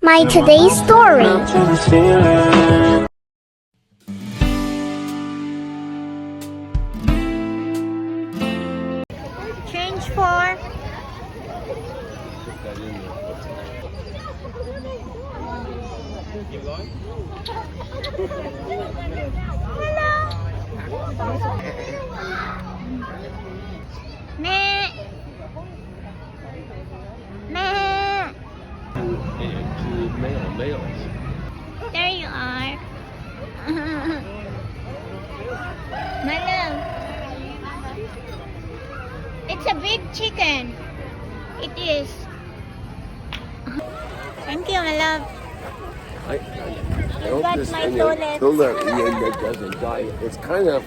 My today's story. Change for Meh. Meh. There you are. My love. It's a big chicken. It is. Thank you, my love. I hope got this my thing toilet. until that doesn't die. It's kind of